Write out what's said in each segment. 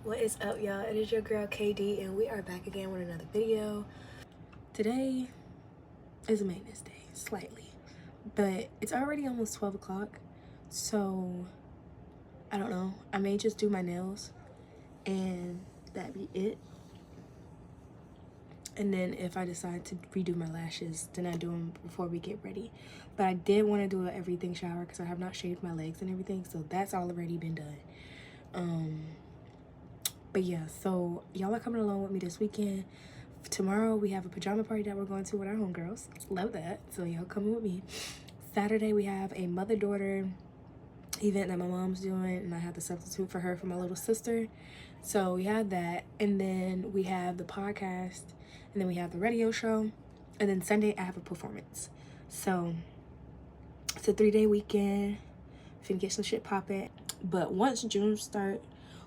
What is up, y'all? It is your girl KD, and we are back again with another video. Today is a maintenance day, slightly, but it's already almost 12 o'clock, so I don't know. I may just do my nails and that be it. And then if I decide to redo my lashes, then I do them before we get ready. But I did want to do an everything shower because I have not shaved my legs and everything, so that's already been done. But yeah, so y'all are coming along with me this weekend. Tomorrow we have a pajama party that we're going to with our homegirls. Love that. So y'all coming with me. Saturday we have a mother-daughter event that my mom's doing, and I have to substitute for her for my little sister. So we have that, and then we have the podcast, and then we have the radio show, and then Sunday I have a performance. So it's a 3-day weekend. Finna get some shit popping. But once June starts,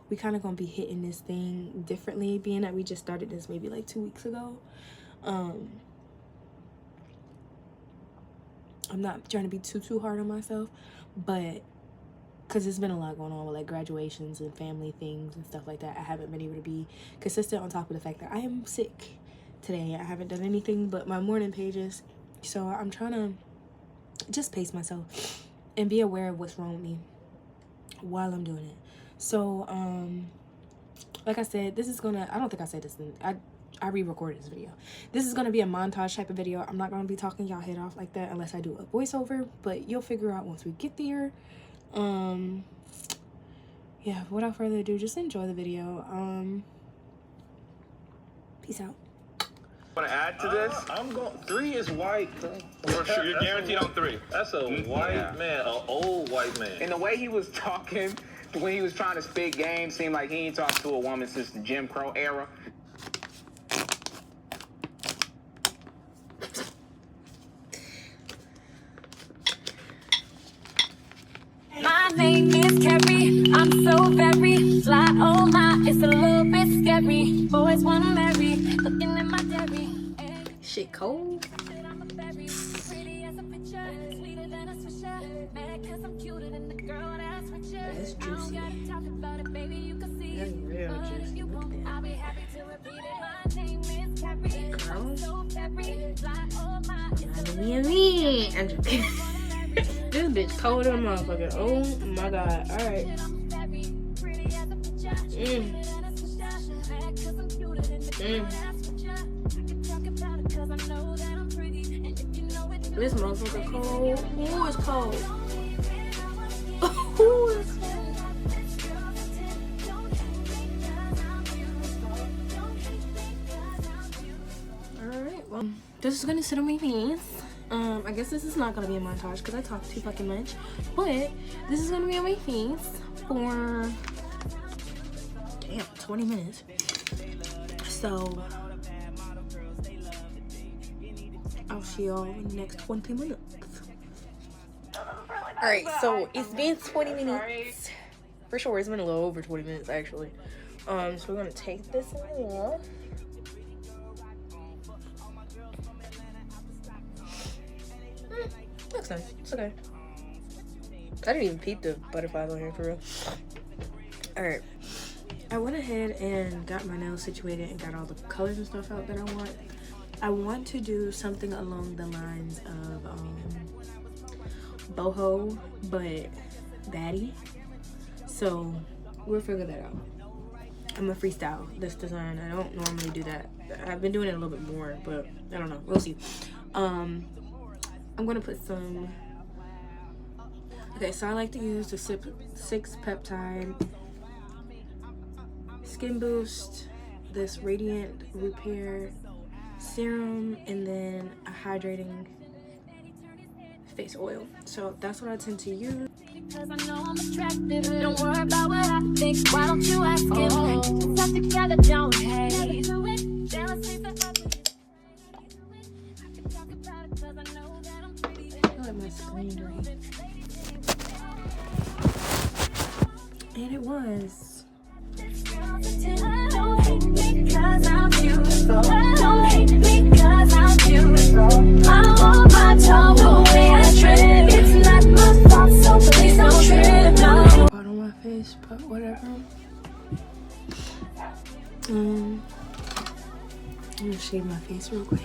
we kind of gonna be hitting this thing differently, being that we just started this maybe like 2 weeks ago. I'm not trying to be too hard on myself, but because there's been a lot going on with like graduations and family things and stuff like that, I haven't been able to be consistent, on top of the fact that I am sick today. I haven't done anything but my morning pages, so I'm trying to just pace myself and be aware of what's wrong with me while I'm doing it. So like I said, this is gonna, I don't think I said this, I re-recorded this video. This is gonna be a montage type of video. I'm not gonna be talking y'all head off like that unless I do a voiceover, but you'll figure out once we get there. Yeah, without further ado, just enjoy the video. Peace out. Want to add to this? I'm going. 3 is white. For sure, you're guaranteed on 3. That's a white man, an old white man. And the way he was talking, when he was trying to spit game, seemed like he ain't talked to a woman since the Jim Crow era. My name is Carrie, I'm so very fly, oh my, it's a little bit scary. Boys wanna marry, looking at my dairy. Shit cold. I'm a berry, pretty as a picture, sweeter than a swisher. Mad cause I'm cuter than the girl that's richer. That's I don't juicy. gotta talk about it, baby, you can see That's it. real But if juicy. you Look want, at that. I'll be happy to repeat it. My name is Carrie, I'm Girls. so very fly, oh my, it's a Me. I'm just kidding. This bitch cold than a motherfucker. Oh my god. Alright. This motherfucker cold. Ooh, it's cold. Ooh, it's cold. Alright, well, this is gonna sit on my face. I guess this is not gonna be a montage because I talk too fucking much, but this is gonna be on my face for 20 minutes. So I'll see y'all in the next 20 minutes. Alright, so it's been 20 minutes. For sure, it's been a little over 20 minutes actually. So we're gonna take this off. Looks nice. It's okay. I didn't even peep the butterflies on here for real. Alright. I went ahead and got my nails situated and got all the colors and stuff out that I want. I want to do something along the lines of boho, but baddie. So we'll figure that out. I'm gonna freestyle this design. I don't normally do that. I've been doing it a little bit more, but I don't know. We'll see. I'm gonna put some. Okay, so I like to use the 6 peptide skin boost, this radiant repair serum, and then a hydrating face oil. So that's what I tend to use. Because I know I'm attractive. Don't worry about what I think. Why don't you ask him? Stuck together, don't hate. Jealousy for others. I can talk about it because I know that I'm pretty. I like my screen drain. And it was. Don't hate me because I'm beautiful. Don't hate me because I'm beautiful. I want my tongue the way I trip. It's not my fault, so please don't trip. No. Bottom of my face, but whatever. I'm gonna shave my face real quick.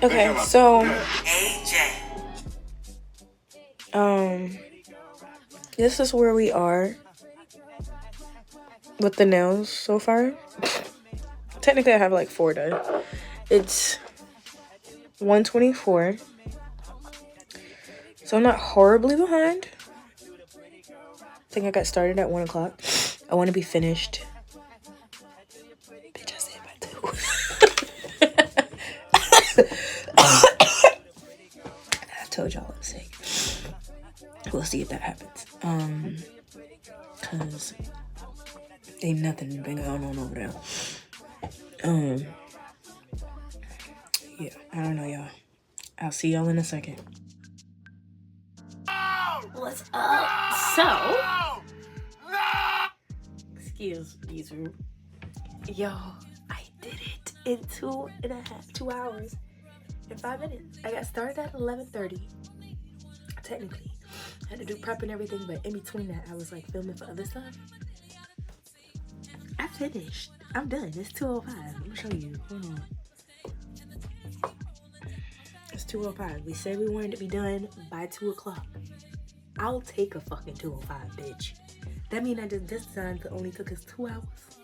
Okay, so this is where we are with the nails so far. Technically I have like 4 done. It's 1:24. So I'm not horribly behind. I think I got started at 1 o'clock. I want to be finished. Bitch, I said by 2. I told y'all I'm sick. We'll see if that happens. Cause ain't nothing been going on over there. Yeah, I don't know, y'all. I'll see y'all in a second. What's up? So, excuse these. Yo, I did it in 2 hours and 5 minutes. I got started at 11:30. Technically, I had to do prep and everything, but in between that, I was like filming for other stuff. I finished. I'm done. It's 2:05. Let me show you. Hold on. It's 2:05. We said we wanted to be done by 2 o'clock. I'll take a fucking 2:05, bitch. That means that this time only took us 2 hours.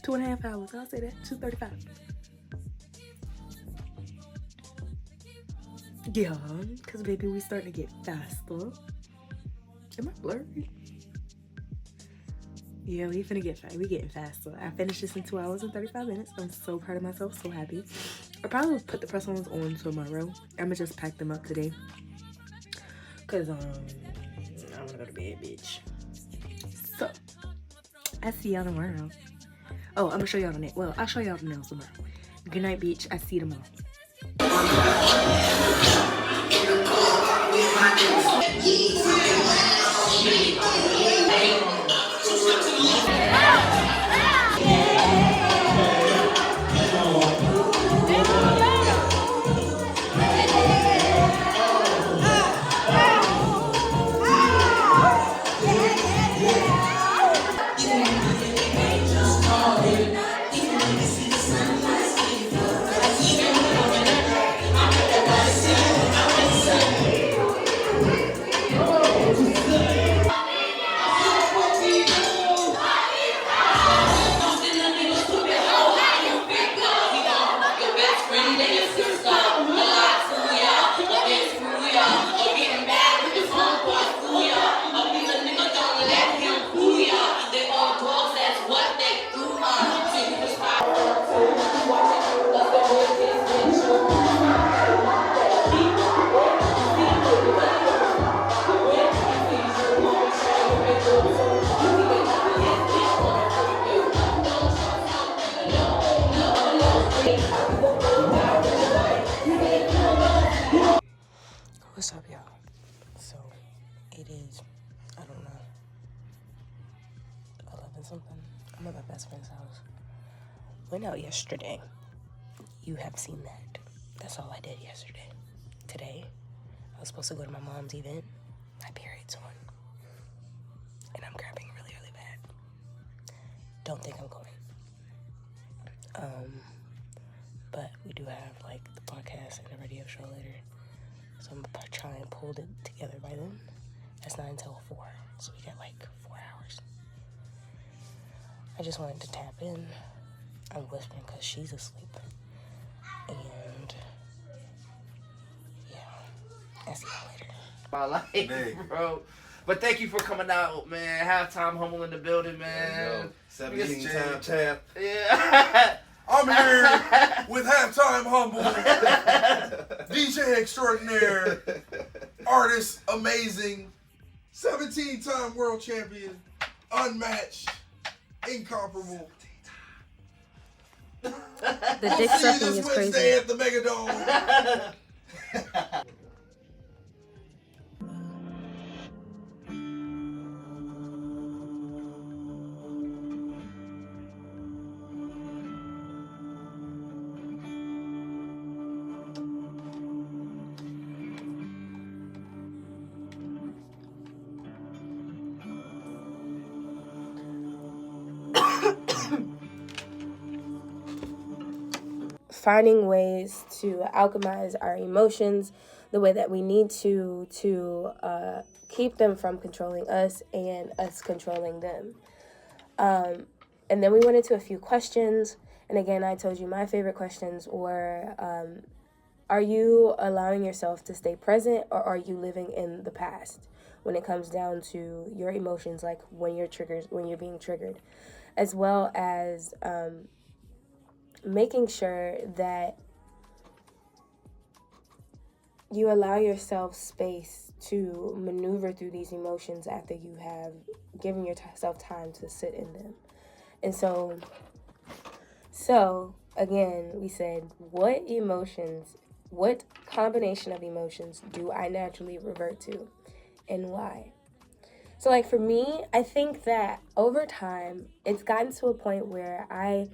2.5 hours. I'll say that. 2:35. Yeah, because baby, we starting to get faster. Am I blurry? Yeah, we finna get fast. We getting faster. I finished this in 2 hours and 35 minutes. I'm so proud of myself. So happy. I'll probably put the press-ons on tomorrow. I'm gonna just pack them up today. Cause I'm gonna go to bed, bitch. So I see y'all tomorrow. Oh, I'm gonna show y'all the nails. Well, I'll show y'all the nails tomorrow. Good night, bitch. I see you tomorrow. What's up, y'all? So, it is, I don't know, 11 something. I'm at my best friend's house. Went out yesterday. You have seen that. That's all I did yesterday. Today, I was supposed to go to my mom's event. My period's on. And I'm cramping really, really bad. Don't think I'm going. But we do have, like, the podcast and the radio show later. So I'm gonna try and pull it together by then. That's 9 till 4. So we got like 4 hours. I just wanted to tap in. I'm whispering because she's asleep. And yeah, I'll see y'all later. My life, bro. But thank you for coming out, man. Halftime Humble in the building, man. 17 time champ. Yeah. I'm here with Halftime Humble, DJ extraordinaire, artist amazing, 17-time world champion, unmatched, incomparable. The We'll dick see you sucking this is Wednesday crazy. at the Megadome. finding ways to alchemize our emotions the way that we need to keep them from controlling us and us controlling them. And then we went into a few questions. And again, I told you my favorite questions were, are you allowing yourself to stay present, or are you living in the past when it comes down to your emotions, like when you're being triggered, as well as making sure that you allow yourself space to maneuver through these emotions after you have given yourself time to sit in them. And so again, we said, what combination of emotions do I naturally revert to, and why? So, like, for me, I think that over time, it's gotten to a point where I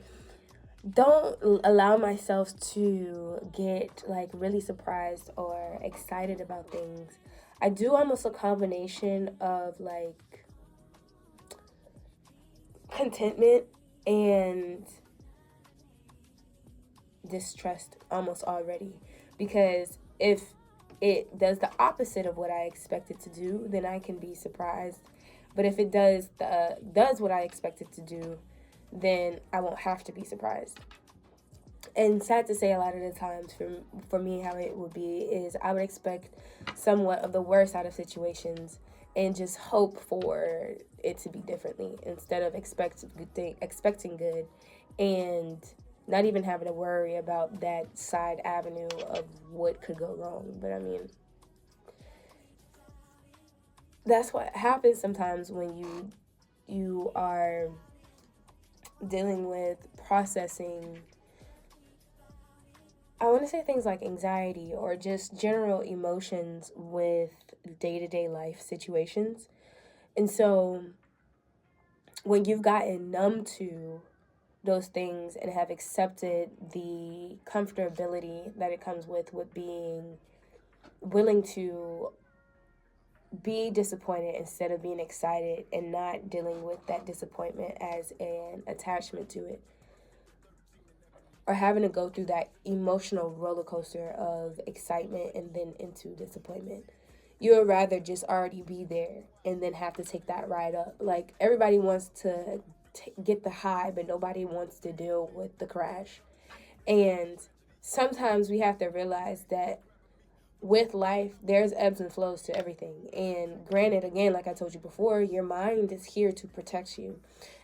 don't allow myself to get, like, really surprised or excited about things. I do almost a combination of, like, contentment and distrust almost already, because if it does the opposite of what I expect it to do, then I can be surprised. But if it does what I expect it to do, then I won't have to be surprised. And sad to say, a lot of the times for me, how it would be is I would expect somewhat of the worst out of situations and just hope for it to be differently, instead of expecting good and not even having to worry about that side avenue of what could go wrong. But I mean, that's what happens sometimes when you are dealing with processing, I want to say, things like anxiety or just general emotions with day-to-day life situations. And so when you've gotten numb to those things and have accepted the comfortability that it comes with being willing to be disappointed instead of being excited, and not dealing with that disappointment as an attachment to it, or having to go through that emotional roller coaster of excitement and then into disappointment. You would rather just already be there and then have to take that ride up. Like, everybody wants to get the high, but nobody wants to deal with the crash. And sometimes we have to realize that with life, there's ebbs and flows to everything. And granted, again, like I told you before, your mind is here to protect you.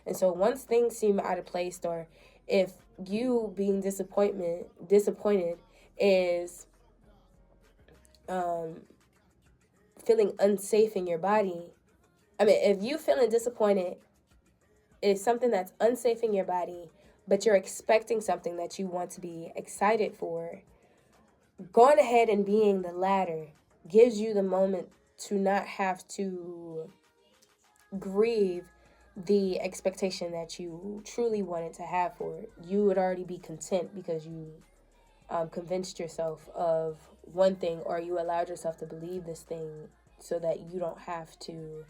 And so once things seem out of place, or if you being disappointed is feeling unsafe in your body, if you feeling disappointed is something that's unsafe in your body, but you're expecting something that you want to be excited for, going ahead and being the latter gives you the moment to not have to grieve the expectation that you truly wanted to have for it. You would already be content because you convinced yourself of one thing, or you allowed yourself to believe this thing, so that you don't have to,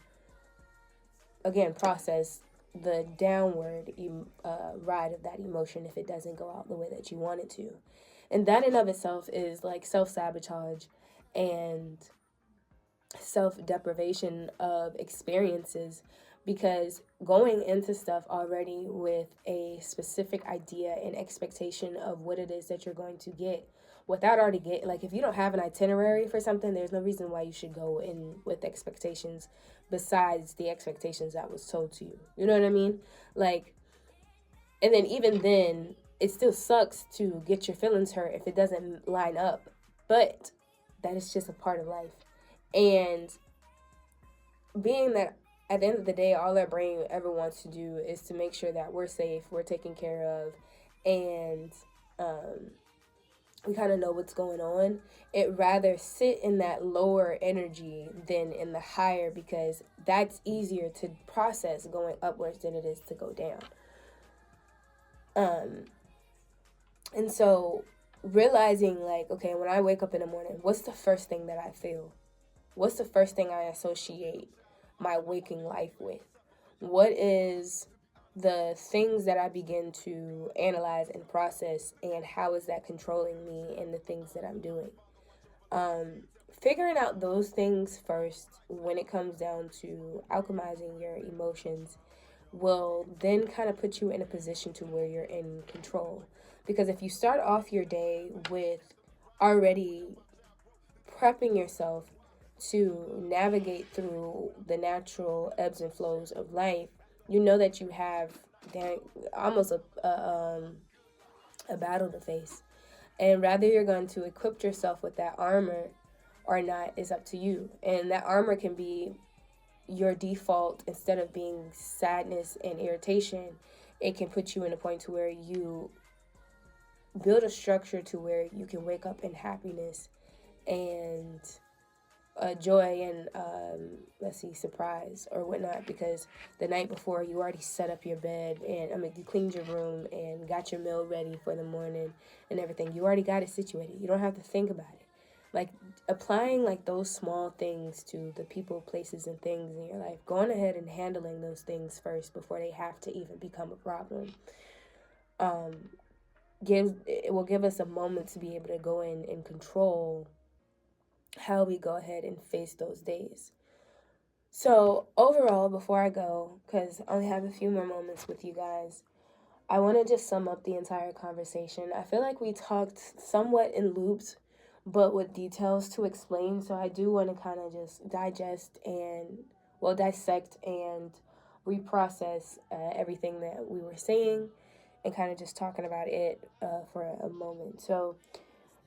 again, process the downward ride of that emotion if it doesn't go out the way that you want it to. And that in of itself is like self-sabotage and self-deprivation of experiences, because going into stuff already with a specific idea and expectation of what it is that you're going to get, without already like, if you don't have an itinerary for something, there's no reason why you should go in with expectations besides the expectations that was told to you. You know what I mean? Like, and then even then, it still sucks to get your feelings hurt if it doesn't line up, but that is just a part of life. And being that at the end of the day, all our brain ever wants to do is to make sure that we're safe, we're taken care of, and we kind of know what's going on. It rather sit in that lower energy than in the higher, because that's easier to process going upwards than it is to go down. And so realizing, like, okay, when I wake up in the morning, what's the first thing that I feel? What's the first thing I associate my waking life with? What is the things that I begin to analyze and process, and how is that controlling me and the things that I'm doing. Figuring out those things first when it comes down to alchemizing your emotions will then kind of put you in a position to where you're in control. Because if you start off your day with already prepping yourself to navigate through the natural ebbs and flows of life, you know that you have almost a battle to face. And rather you're going to equip yourself with that armor or not is up to you. And that armor can be your default. Instead of being sadness and irritation, it can put you in a point to where you build a structure to where you can wake up in happiness and joy and surprise or whatnot, because the night before you already set up your bed and you cleaned your room and got your meal ready for the morning and everything. You already got it situated. You don't have to think about it. Like applying like those small things to the people, places, and things in your life, going ahead and handling those things first before they have to even become a problem. It will give us a moment to be able to go in and control how we go ahead and face those days. So overall, before I go, because I only have a few more moments with you guys, I want to just sum up the entire conversation. I feel like we talked somewhat in loops, but with details to explain. So I do want to kind of just dissect and reprocess everything that we were saying and kind of just talking about it for a moment. So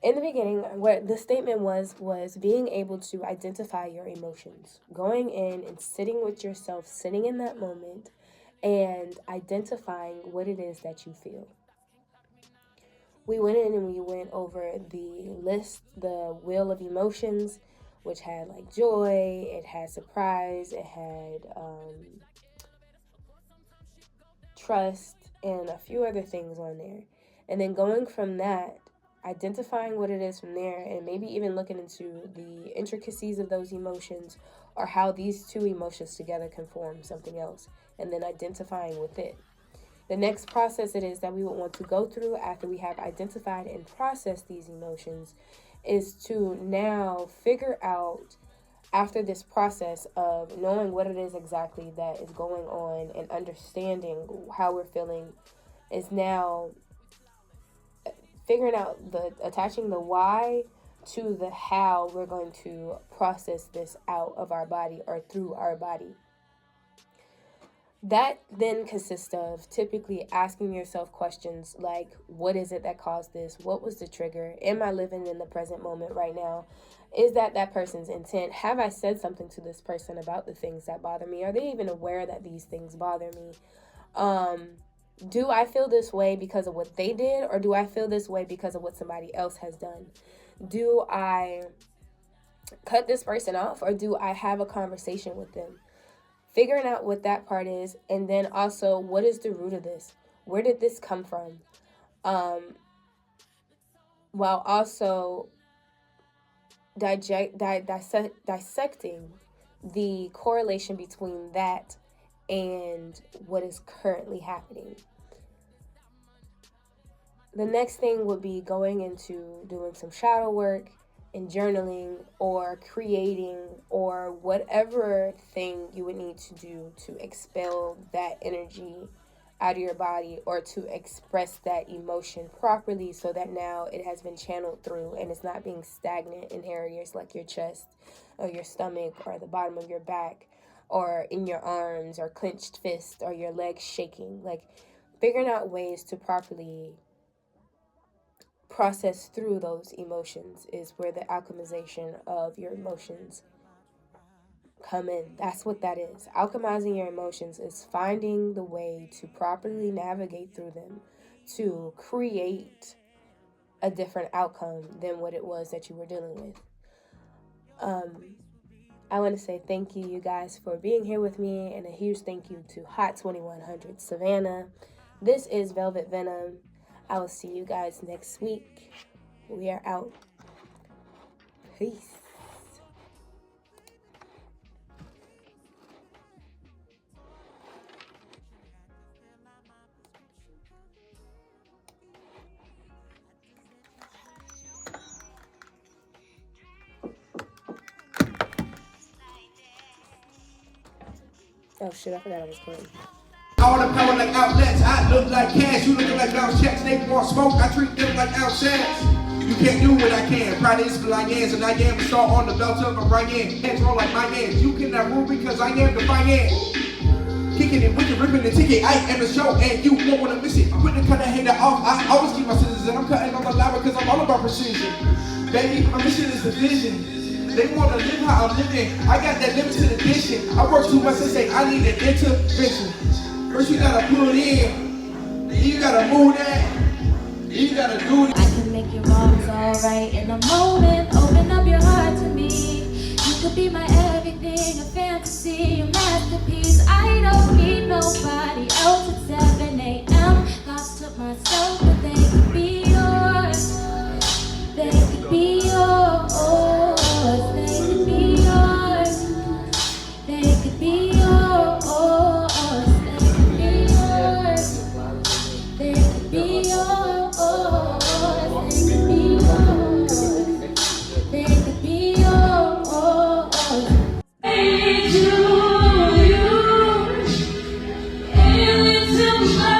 in the beginning, what the statement was being able to identify your emotions, going in and sitting with yourself, sitting in that moment, and identifying what it is that you feel. We went in and we went over the list, the wheel of emotions, which had like joy, it had surprise, it had trust, and a few other things on there. And then going from that, identifying what it is from there, and maybe even looking into the intricacies of those emotions or how these two emotions together can form something else, and then identifying with it. The next process it is that we would want to go through after we have identified and processed these emotions is to now figure out, after this process of knowing what it is exactly that is going on and understanding how we're feeling, is now figuring out attaching the why to the how we're going to process this out of our body or through our body. That then consists of typically asking yourself questions like, what is it that caused this? What was the trigger? Am I living in the present moment right now? Is that person's intent? Have I said something to this person about the things that bother me? Are they even aware that these things bother me? Do I feel this way because of what they did, or do I feel this way because of what somebody else has done? Do I cut this person off, or do I have a conversation with them? Figuring out what that part is, and then also, what is the root of this? Where did this come from? While also dissecting the correlation between that and what is currently happening. The next thing would be going into doing some shadow work and journaling or creating or whatever thing you would need to do to expel that energy out of your body or to express that emotion properly, so that now it has been channeled through and it's not being stagnant in areas like your chest or your stomach or the bottom of your back or in your arms or clenched fists or your legs shaking. Like figuring out ways to properly process through those emotions is where the alchemization of your emotions come in. That's what that is. Alchemizing your emotions is finding the way to properly navigate through them to create a different outcome than what it was that you were dealing with. I want to say thank you guys for being here with me, and a huge thank you to Hot 2100 Savannah. This is Velvet Venom. I will see you guys next week. We are out. Peace. Oh shit, I forgot I was playing. All the power like outlets, I look like cash. You looking like bounce checks, they want smoke. I treat them like outsides. You can't do what I can. Pride is for like hands, and I am a star on the belt of a right hand. Hands roll like my hands. You cannot rule because I am the finance. Kicking it with the ripping the ticket. I am the show, and you won't wanna miss it. Quit to cut a hater off. I always keep my scissors, and I'm cutting on the lava because I'm all about precision. Baby, my mission is the vision. They wanna live how I'm living. I got that limited edition. I work too much and say I need an intervention. First you gotta put in, then you gotta move that, then you gotta do it. I can make your wrongs alright in a moment. Open up your heart to me. You could be my everything, a fantasy, a masterpiece. I don't need nobody else at 7 a.m. Thoughts took myself, but they could be yours. They could be yours. They could be yours. They could be yours. They could be yours. They could be yours. Hey, you, into my